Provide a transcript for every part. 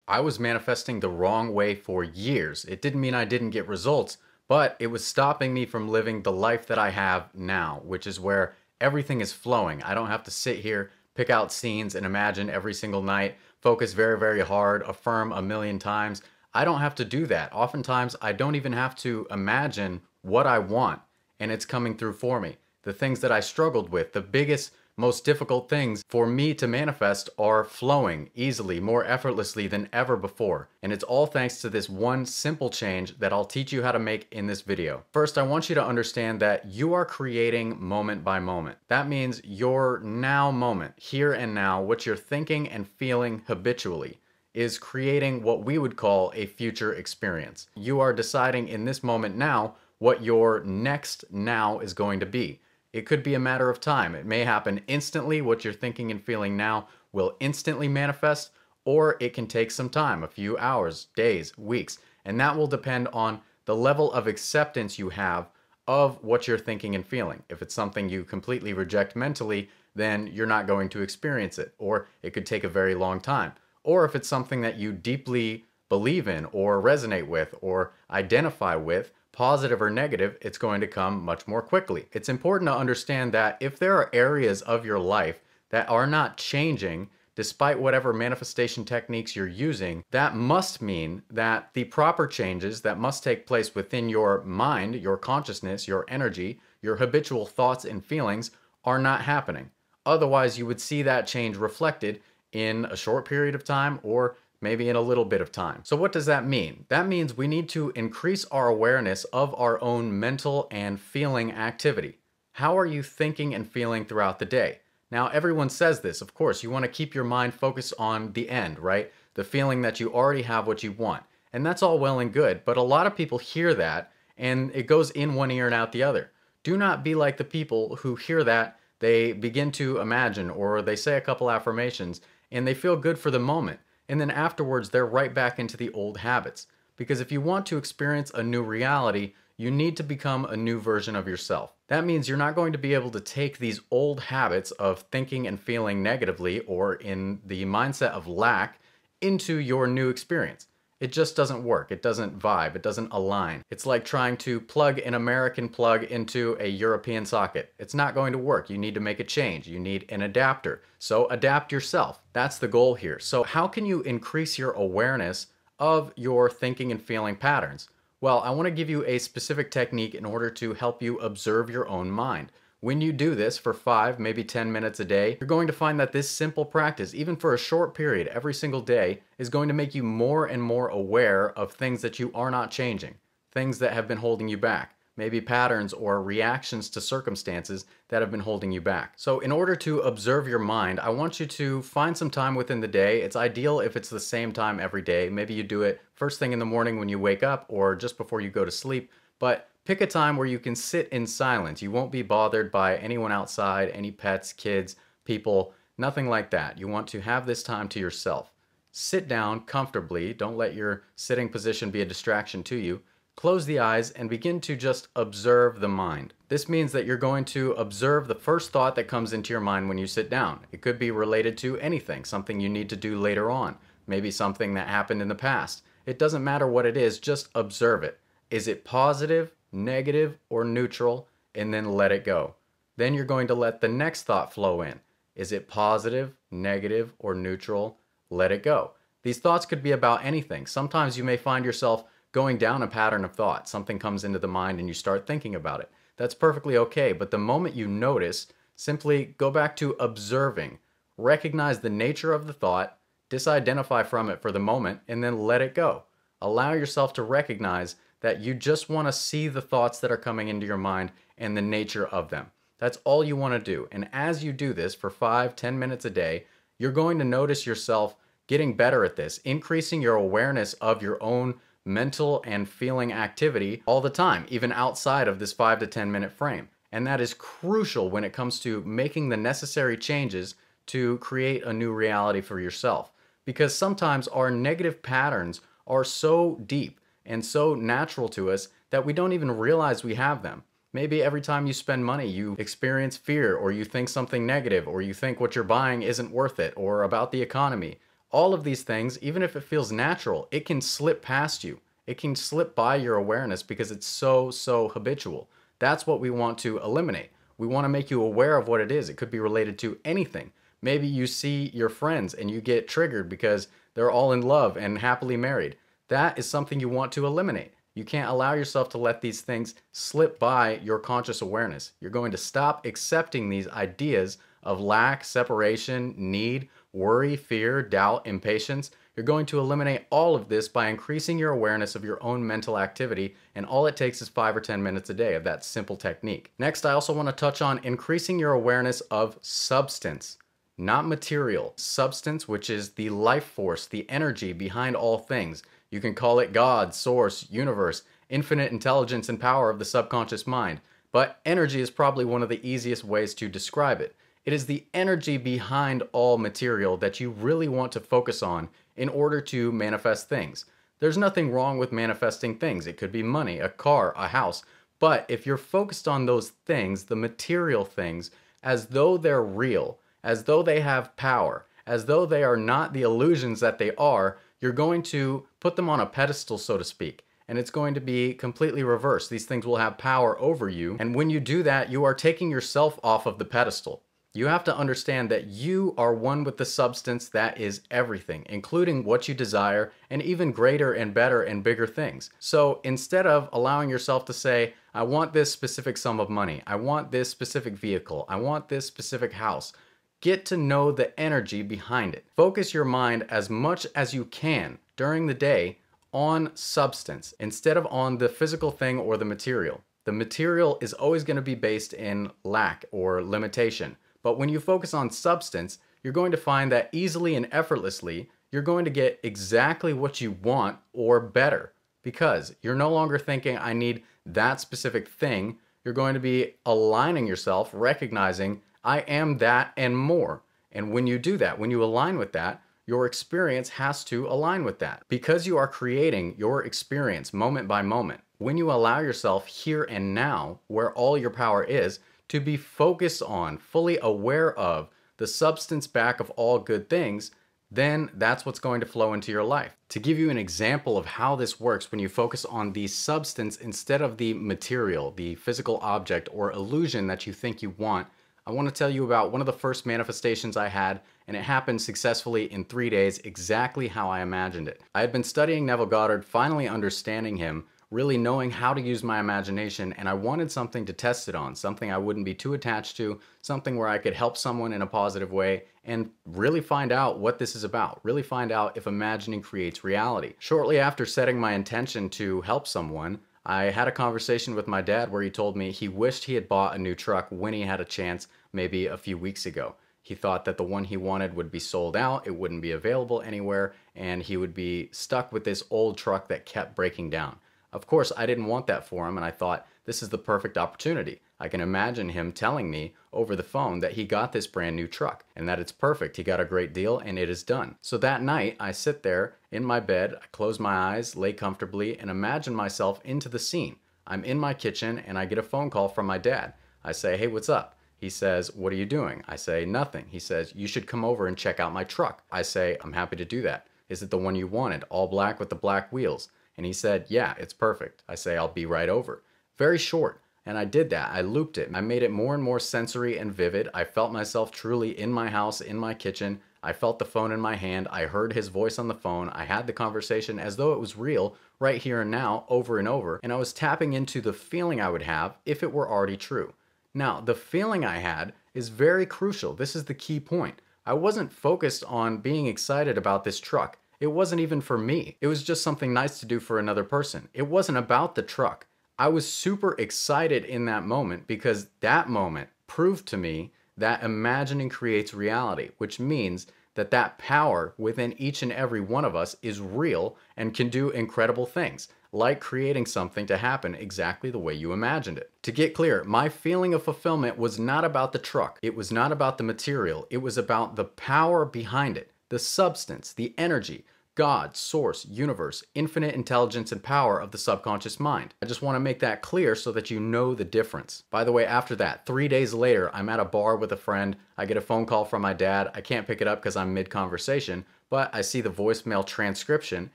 I was manifesting the wrong way for years. It didn't mean I didn't get results, but it was stopping me from living the life that I have now, which is where everything is flowing. I don't have to sit here, pick out scenes, and imagine every single night, focus very, very hard, affirm a million times. I don't have to do that. Oftentimes, I don't even have to imagine what I want, and it's coming through for me. The things that I struggled with, the biggest, most difficult things for me to manifest are flowing easily, more effortlessly than ever before. And it's all thanks to this one simple change that I'll teach you how to make in this video. First, I want you to understand that you are creating moment by moment. That means your now moment, here and now, what you're thinking and feeling habitually, is creating what we would call a future experience. You are deciding in this moment now what your next now is going to be. It could be a matter of time. It may happen instantly. What you're thinking and feeling now will instantly manifest, or it can take some time, a few hours, days, weeks, and that will depend on the level of acceptance you have of what you're thinking and feeling. If it's something you completely reject mentally, then you're not going to experience it, or it could take a very long time. Or if it's something that you deeply believe in or resonate with or identify with, positive or negative, it's going to come much more quickly. It's important to understand that if there are areas of your life that are not changing despite whatever manifestation techniques you're using, that must mean that the proper changes that must take place within your mind, your consciousness, your energy, your habitual thoughts and feelings are not happening. Otherwise, you would see that change reflected in a short period of time or maybe in a little bit of time. So what does that mean? That means we need to increase our awareness of our own mental and feeling activity. How are you thinking and feeling throughout the day? Now, everyone says this, of course. You want to keep your mind focused on the end, right? The feeling that you already have what you want. And that's all well and good, but a lot of people hear that and it goes in one ear and out the other. Do not be like the people who hear that, they begin to imagine or they say a couple affirmations and they feel good for the moment. And then afterwards, they're right back into the old habits. Because if you want to experience a new reality, you need to become a new version of yourself. That means you're not going to be able to take these old habits of thinking and feeling negatively or in the mindset of lack into your new experience. It just doesn't work. It doesn't vibe. It doesn't align. It's like trying to plug an American plug into a European socket. It's not going to work. You need to make a change. You need an adapter. So adapt yourself. That's the goal here. So how can you increase your awareness of your thinking and feeling patterns? Well, I want to give you a specific technique in order to help you observe your own mind. When you do this for 5, maybe 10 minutes a day, you're going to find that this simple practice, even for a short period every single day, is going to make you more and more aware of things that you are not changing, things that have been holding you back, maybe patterns or reactions to circumstances that have been holding you back. So in order to observe your mind, I want you to find some time within the day. It's ideal if it's the same time every day. Maybe you do it first thing in the morning when you wake up or just before you go to sleep, but pick a time where you can sit in silence. You won't be bothered by anyone outside, any pets, kids, people, nothing like that. You want to have this time to yourself. Sit down comfortably. Don't let your sitting position be a distraction to you. Close the eyes and begin to just observe the mind. This means that you're going to observe the first thought that comes into your mind when you sit down. It could be related to anything, something you need to do later on, maybe something that happened in the past. It doesn't matter what it is, just observe it. Is it positive, negative, or neutral? And then let it go. Then you're going to let the next thought flow in. Is it positive, negative, or neutral? Let it go. These thoughts could be about anything. Sometimes you may find yourself going down a pattern of thought. Something comes into the mind and you start thinking about it. That's perfectly okay, but the moment you notice, simply go back to observing. Recognize the nature of the thought, disidentify from it for the moment, and then let it go. Allow yourself to recognize that you just want to see the thoughts that are coming into your mind and the nature of them. That's all you want to do. And as you do this for 5, 10 minutes a day, you're going to notice yourself getting better at this, increasing your awareness of your own mental and feeling activity all the time, even outside of this 5 to 10 minute frame. And that is crucial when it comes to making the necessary changes to create a new reality for yourself. Because sometimes our negative patterns are so deep and so natural to us that we don't even realize we have them. Maybe every time you spend money, you experience fear, or you think something negative, or you think what you're buying isn't worth it, or about the economy. All of these things, even if it feels natural, it can slip past you. It can slip by your awareness because it's so habitual. That's what we want to eliminate. We want to make you aware of what it is. It could be related to anything. Maybe you see your friends and you get triggered because they're all in love and happily married. That is something you want to eliminate. You can't allow yourself to let these things slip by your conscious awareness. You're going to stop accepting these ideas of lack, separation, need, worry, fear, doubt, impatience. You're going to eliminate all of this by increasing your awareness of your own mental activity, and all it takes is 5 or 10 minutes a day of that simple technique. Next, I also want to touch on increasing your awareness of substance, not material. Substance, which is the life force, the energy behind all things. You can call it God, source, universe, infinite intelligence and power of the subconscious mind, but energy is probably one of the easiest ways to describe it. It is the energy behind all material that you really want to focus on in order to manifest things. There's nothing wrong with manifesting things. It could be money, a car, a house. But if you're focused on those things, the material things, as though they're real, as though they have power, as though they are not the illusions that they are, you're going to put them on a pedestal, so to speak. And it's going to be completely reversed. These things will have power over you. And when you do that, you are taking yourself off of the pedestal. You have to understand that you are one with the substance that is everything, including what you desire and even greater and better and bigger things. So instead of allowing yourself to say, I want this specific sum of money, I want this specific vehicle, I want this specific house, get to know the energy behind it. Focus your mind as much as you can during the day on substance instead of on the physical thing or the material. The material is always going to be based in lack or limitation. But when you focus on substance, you're going to find that easily and effortlessly, you're going to get exactly what you want or better, because you're no longer thinking, I need that specific thing. You're going to be aligning yourself, recognizing, I am that and more. And when you do that, when you align with that, your experience has to align with that, because you are creating your experience moment by moment. When you allow yourself here and now, where all your power is, to be focused on, fully aware of the substance back of all good things, then that's what's going to flow into your life. To give you an example of how this works when you focus on the substance instead of the material, the physical object or illusion that you think you want, I want to tell you about one of the first manifestations I had, and it happened successfully in 3 days, exactly how I imagined it. I had been studying Neville Goddard, finally understanding him, really knowing how to use my imagination, and I wanted something to test it on, something I wouldn't be too attached to, something where I could help someone in a positive way and really find out what this is about, really find out if imagining creates reality. Shortly after setting my intention to help someone, I had a conversation with my dad where he told me he wished he had bought a new truck when he had a chance, maybe a few weeks ago. He thought that the one he wanted would be sold out, it wouldn't be available anywhere, and he would be stuck with this old truck that kept breaking down. Of course, I didn't want that for him, and I thought, this is the perfect opportunity. I can imagine him telling me over the phone that he got this brand new truck and that it's perfect. He got a great deal and it is done. So that night, I sit there in my bed, I close my eyes, lay comfortably, and imagine myself into the scene. I'm in my kitchen and I get a phone call from my dad. I say, hey, what's up? He says, what are you doing? I say, nothing. He says, you should come over and check out my truck. I say, I'm happy to do that. Is it the one you wanted, all black with the black wheels? And he said, yeah, it's perfect. I say, I'll be right over. Very short. And I did that. I looped it. I made it more and more sensory and vivid. I felt myself truly in my house, in my kitchen. I felt the phone in my hand. I heard his voice on the phone. I had the conversation as though it was real, right here and now, over and over. And I was tapping into the feeling I would have if it were already true. Now, the feeling I had is very crucial. This is the key point. I wasn't focused on being excited about this truck. It wasn't even for me. It was just something nice to do for another person. It wasn't about the truck. I was super excited in that moment because that moment proved to me that imagining creates reality, which means that that power within each and every one of us is real and can do incredible things, like creating something to happen exactly the way you imagined it. To get clear, my feeling of fulfillment was not about the truck. It was not about the material. It was about the power behind it. The substance, the energy, God, source, universe, infinite intelligence and power of the subconscious mind. I just want to make that clear so that you know the difference. By the way, after that, 3 days later, I'm at a bar with a friend. I get a phone call from my dad. I can't pick it up because I'm mid-conversation, but I see the voicemail transcription,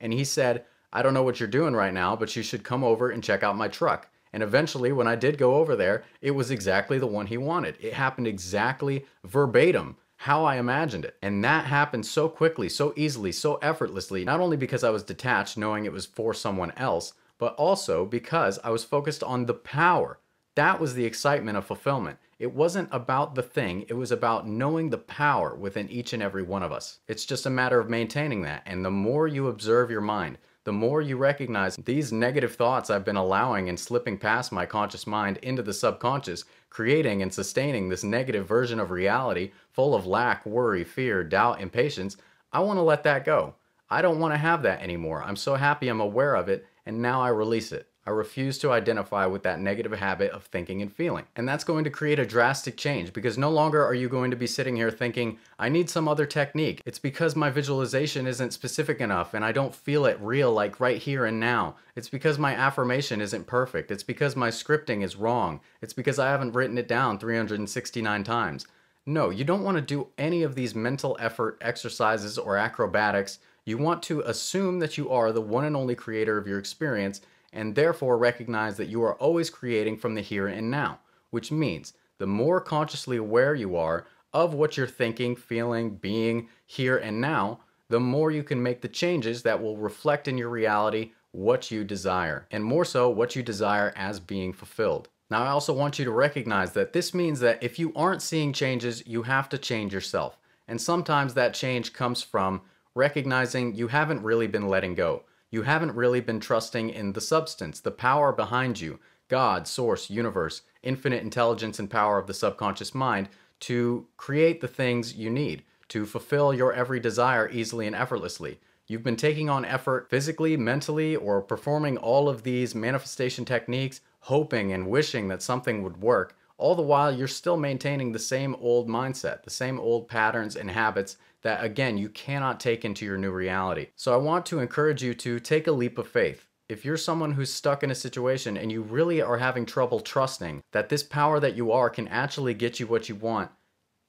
and he said, I don't know what you're doing right now, but you should come over and check out my truck. And eventually, when I did go over there, it was exactly the one he wanted. It happened exactly verbatim how I imagined it. And that happened so quickly, so easily, so effortlessly, not only because I was detached knowing it was for someone else, but also because I was focused on the power. That was the excitement of fulfillment. It wasn't about the thing, it was about knowing the power within each and every one of us. It's just a matter of maintaining that. And the more you observe your mind, the more you recognize these negative thoughts I've been allowing and slipping past my conscious mind into the subconscious, creating and sustaining this negative version of reality full of lack, worry, fear, doubt, impatience, I want to let that go. I don't want to have that anymore. I'm so happy I'm aware of it, and now I release it. I refuse to identify with that negative habit of thinking and feeling. And that's going to create a drastic change, because no longer are you going to be sitting here thinking, I need some other technique. It's because my visualization isn't specific enough and I don't feel it real like right here and now. It's because my affirmation isn't perfect. It's because my scripting is wrong. It's because I haven't written it down 369 times. No, you don't want to do any of these mental effort exercises or acrobatics. You want to assume that you are the one and only creator of your experience, and therefore recognize that you are always creating from the here and now, which means the more consciously aware you are of what you're thinking, feeling, being here and now, the more you can make the changes that will reflect in your reality what you desire, and more so what you desire as being fulfilled. Now, I also want you to recognize that this means that if you aren't seeing changes, you have to change yourself. And sometimes that change comes from recognizing you haven't really been letting go. You haven't really been trusting in the substance, the power behind you, God, source, universe, infinite intelligence and power of the subconscious mind to create the things you need, to fulfill your every desire easily and effortlessly. You've been taking on effort physically, mentally, or performing all of these manifestation techniques, hoping and wishing that something would work, all the while you're still maintaining the same old mindset, the same old patterns and habits that, again, you cannot take into your new reality. So I want to encourage you to take a leap of faith. If you're someone who's stuck in a situation and you really are having trouble trusting that this power that you are can actually get you what you want,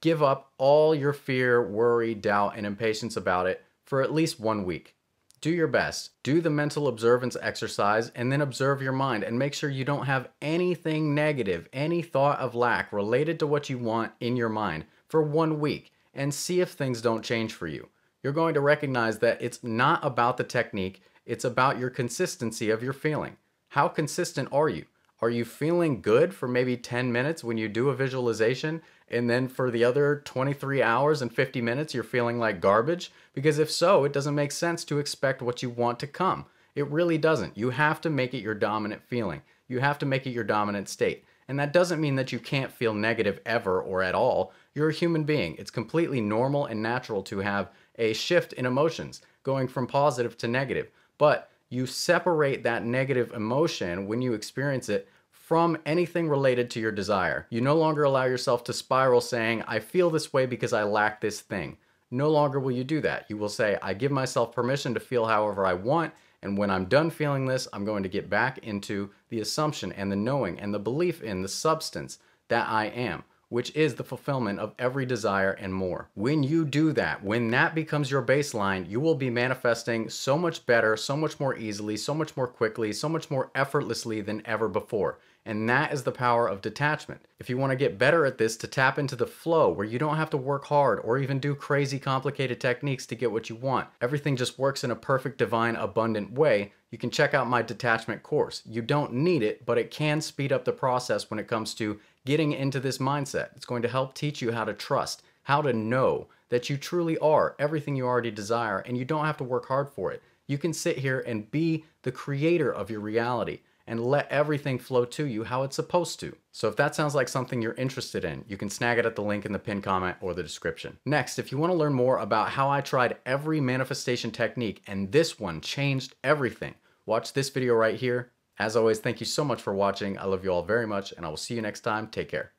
give up all your fear, worry, doubt, and impatience about it for at least 1 week. Do your best. Do the mental observance exercise and then observe your mind and make sure you don't have anything negative, any thought of lack related to what you want in your mind for 1 week, and see if things don't change for you. You're going to recognize that it's not about the technique, it's about your consistency of your feeling. How consistent are you? Are you feeling good for maybe 10 minutes when you do a visualization, and then for the other 23 hours and 50 minutes you're feeling like garbage? Because if so, it doesn't make sense to expect what you want to come. It really doesn't. You have to make it your dominant feeling. You have to make it your dominant state. And that doesn't mean that you can't feel negative ever or at all. You're a human being. It's completely normal and natural to have a shift in emotions, going from positive to negative. But you separate that negative emotion when you experience it from anything related to your desire. You no longer allow yourself to spiral saying, I feel this way because I lack this thing. No longer will you do that. You will say, I give myself permission to feel however I want, and when I'm done feeling this, I'm going to get back into the assumption and the knowing and the belief in the substance that I am, which is the fulfillment of every desire and more. When you do that, when that becomes your baseline, you will be manifesting so much better, so much more easily, so much more quickly, so much more effortlessly than ever before. And that is the power of detachment. If you want to get better at this, to tap into the flow where you don't have to work hard or even do crazy complicated techniques to get what you want, everything just works in a perfect, divine, abundant way, you can check out my detachment course. You don't need it, but it can speed up the process when it comes to getting into this mindset. It's going to help teach you how to trust, how to know that you truly are everything you already desire, and you don't have to work hard for it. You can sit here and be the creator of your reality and let everything flow to you how it's supposed to. So if that sounds like something you're interested in, you can snag it at the link in the pinned comment or the description. Next, if you want to learn more about how I tried every manifestation technique and this one changed everything, watch this video right here. As always, thank you so much for watching. I love you all very much, and I will see you next time. Take care.